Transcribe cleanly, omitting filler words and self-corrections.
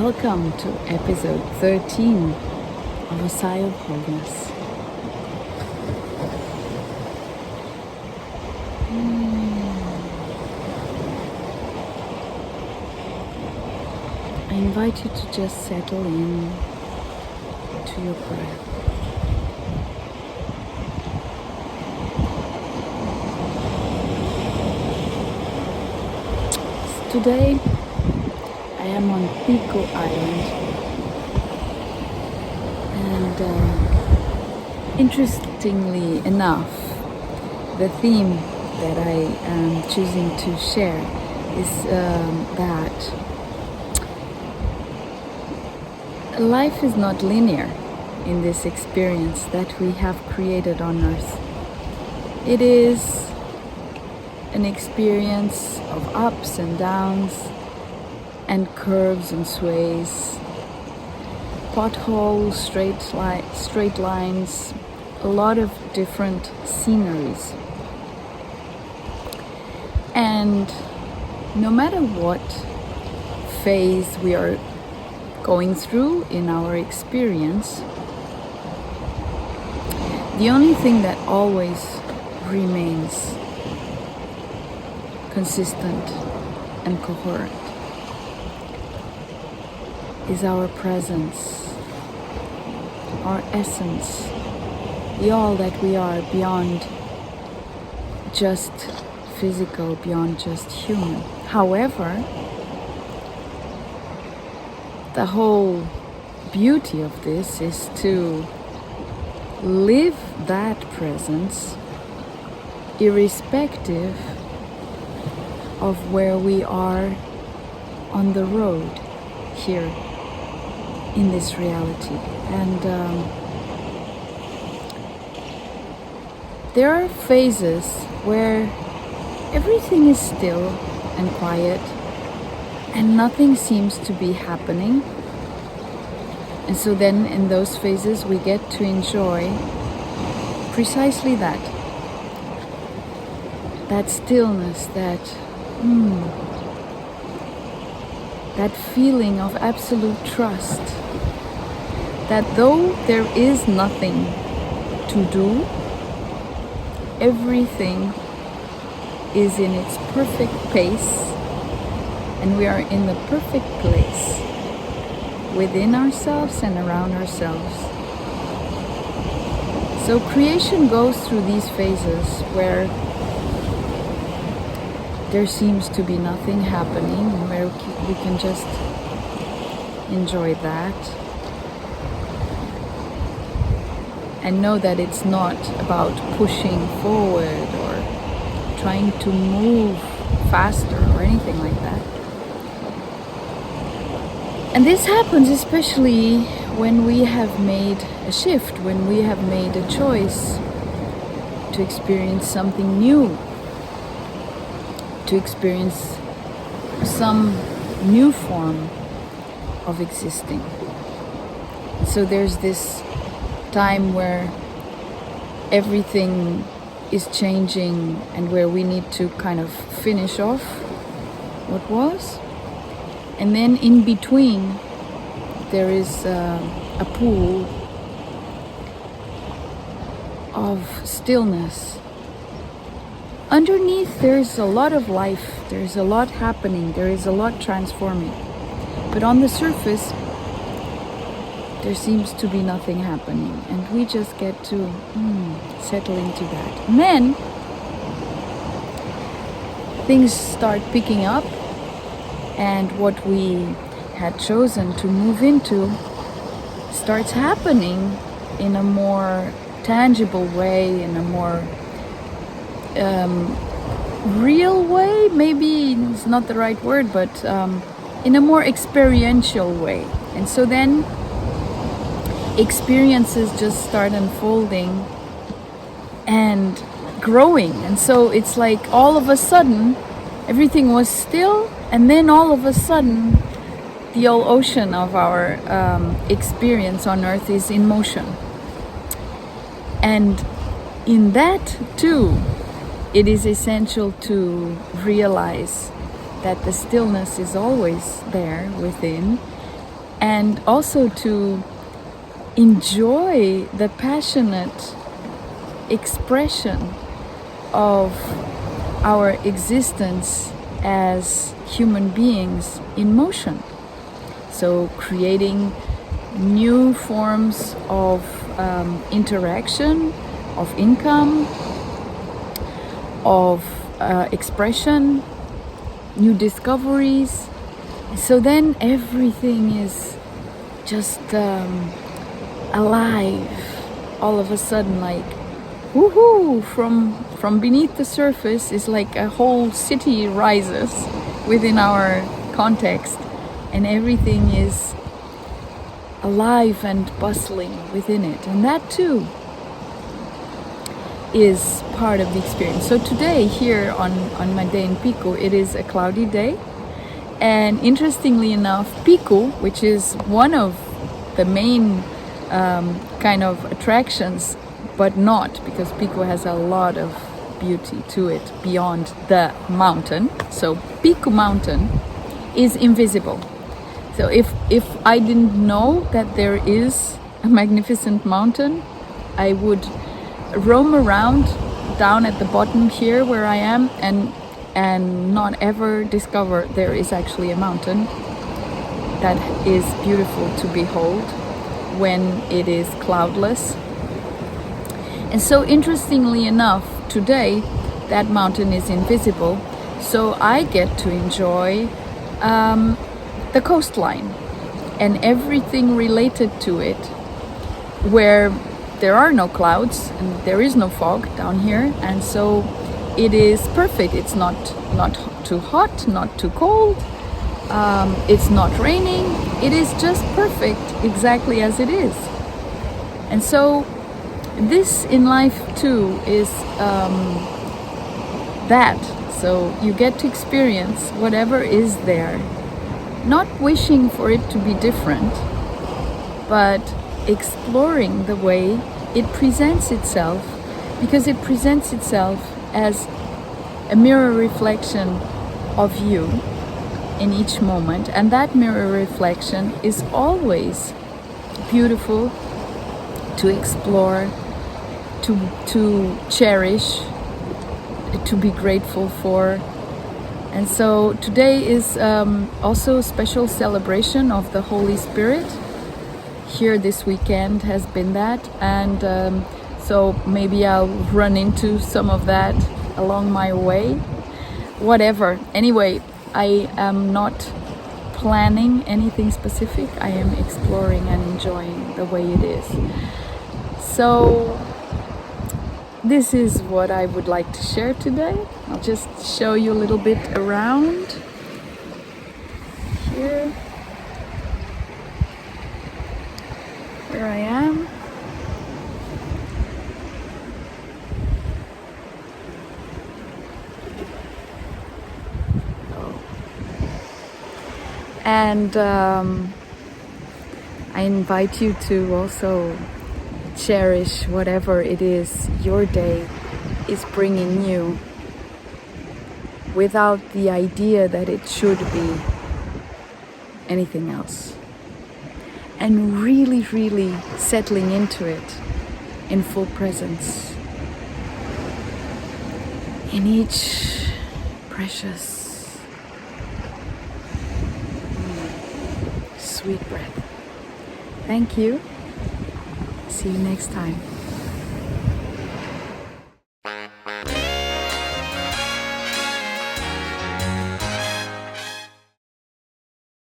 Welcome to episode 13 of A Sigh of Wholeness. I invite you to just settle in to your breath. Today I am on Pico Island, and interestingly enough, the theme that I am choosing to share is that life is not linear in this experience that we have created on Earth. It is an experience of ups and downs, and curves and sways, potholes, straight lines, a lot of different sceneries. And no matter what phase we are going through in our experience, the only thing that always remains consistent and coherent is our presence, our essence, the all that we are beyond just physical, beyond just human. However, the whole beauty of this is to live that presence irrespective of where we are on the road here in this reality. And there are phases where everything is still and quiet and nothing seems to be happening. And so then in those phases we get to enjoy precisely that stillness, that feeling of absolute trust, that though there is nothing to do, everything is in its perfect pace, and we are in the perfect place within ourselves and around ourselves. So creation goes through these phases where there seems to be nothing happening, where we can just enjoy that and know that it's not about pushing forward or trying to move faster or anything like that. And this happens especially when we have made a shift, when we have made a choice to experience something new, to experience some new form of existing. So there's this time where everything is changing and where we need to kind of finish off what was. And then in between there is a pool of stillness. Underneath there's a lot of life, there's a lot happening, there is a lot transforming. But on the surface, there seems to be nothing happening, and we just get to settle into that. And then things start picking up, and what we had chosen to move into starts happening in a more tangible way, in a more real way, maybe it's not the right word, but in a more experiential way. And so then experiences just start unfolding and growing. And so it's like all of a sudden everything was still, and then all of a sudden the whole ocean of our experience on Earth is in motion. And in that too, it is essential to realize that the stillness is always there within, and also to enjoy the passionate expression of our existence as human beings in motion. So creating new forms of interaction, of income, of expression, new discoveries. So then everything is just alive all of a sudden, like woohoo, from beneath the surface is like a whole city rises within our context, and everything is alive and bustling within it, and that too is part of the experience. So today here on my day in Pico, it is a cloudy day, and interestingly enough, Pico, which is one of the main kind of attractions, but not, because Pico has a lot of beauty to it beyond the mountain. So Pico mountain is invisible. So if I didn't know that there is a magnificent mountain, I would roam around down at the bottom here where I am and not ever discover there is actually a mountain that is beautiful to behold when it is cloudless. And so interestingly enough, today that mountain is invisible, so I get to enjoy the coastline and everything related to it, where there are no clouds and there is no fog down here, and so it is perfect. It's not too hot, not too cold, it's not raining, it is just perfect exactly as it is. And so this in life too is that. So you get to experience whatever is there, not wishing for it to be different, but exploring the way it presents itself, because it presents itself as a mirror reflection of you in each moment, and that mirror reflection is always beautiful to explore, to cherish, to be grateful for. And so today is also a special celebration of the Holy Spirit. Here this weekend has been that, and so maybe I'll run into some of that along my way. Whatever. Anyway, I am not planning anything specific. I am exploring and enjoying the way it is. So this is what I would like to share today. I'll just show you a little bit around here where I am. And I invite you to also cherish whatever it is your day is bringing you, without the idea that it should be anything else, and really, really settling into it in full presence, in each precious sweet breath. Thank you. See you next time.